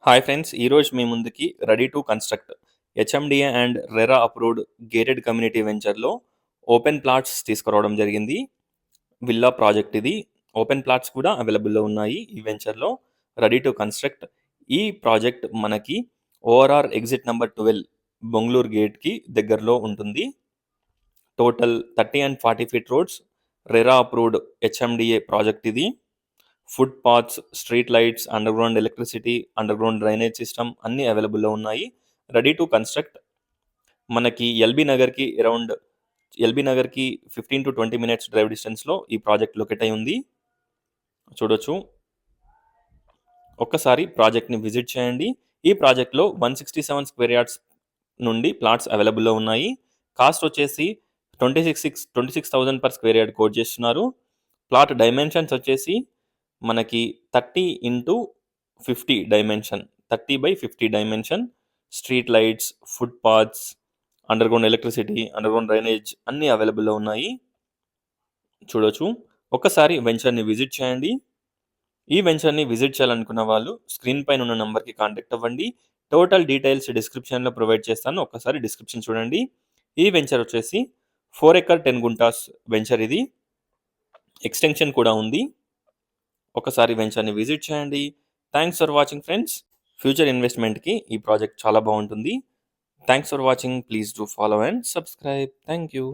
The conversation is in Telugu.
హాయ్ ఫ్రెండ్స్, ఈరోజు మీ ముందుకి ready to construct HMDA and RERA approved gated community వెంచర్లో ఓపెన్ ప్లాట్స్ తీసుకురావడం జరిగింది. విల్లా ప్రాజెక్ట్ ఇది. ఓపెన్ ప్లాట్స్ కూడా అవైలబుల్లో ఉన్నాయి ఈ వెంచర్లో. రెడీ టు కన్స్ట్రక్ట్ ఈ ప్రాజెక్ట్ మనకి ఓఆర్ఆర్ ఎగ్జిట్ నెంబర్ 12 బొంగళూరు గేట్కి దగ్గరలో ఉంటుంది. Total 30 and 40 feet roads, RERA approved HMDA project ఇది. Foot paths, street lights, underground electricity, underground drainage system అన్నీ అవైలబుల్లో ఉన్నాయి. Ready to construct. మనకి ఎల్బీ నగర్కి 15 to 20 minutes డ్రైవ్ డిస్టెన్స్లో ఈ ప్రాజెక్ట్ లొకేట్ అయి ఉంది. చూడొచ్చు. ఒక్కసారి ప్రాజెక్ట్ని విజిట్ చేయండి. ఈ ప్రాజెక్ట్లో 167 స్క్వేర్ యార్డ్స్ నుండి ప్లాట్స్ అవైలబుల్లో ఉన్నాయి. కాస్ట్ వచ్చేసి 26,000 per square yard కోట్ చేస్తున్నారు. ప్లాట్ డైమెన్షన్స్ వచ్చేసి మనకి 30x50 dimension, 30x50 dimension. Street lights, food paths, under ground electricity, underground drainage అన్నీ అవైలబుల్లో ఉన్నాయి. చూడొచ్చు. ఒక్కసారి వెంచర్ని విజిట్ చేయండి. ఈ వెంచర్ని విజిట్ చేయాలనుకున్న వాళ్ళు స్క్రీన్ పైన ఉన్న నెంబర్కి కాంటాక్ట్ అవ్వండి. టోటల్ డీటెయిల్స్ డిస్క్రిప్షన్లో ప్రొవైడ్ చేస్తాను. ఒక్కసారి డిస్క్రిప్షన్ చూడండి. ఈ వెంచర్ వచ్చేసి 4 acre 10 గుంటాస్ వెంచర్ ఇది. ఎక్స్టెన్షన్ కూడా ఉంది. ఒకసారి వెంచర్ని విజిట్ చేయండి. Thanks for watching friends. Future ఇన్వెస్ట్మెంట్కి ఈ ప్రాజెక్ట్ చాలా బాగుంటుంది. Thanks for watching. Please do follow and subscribe. Thank you.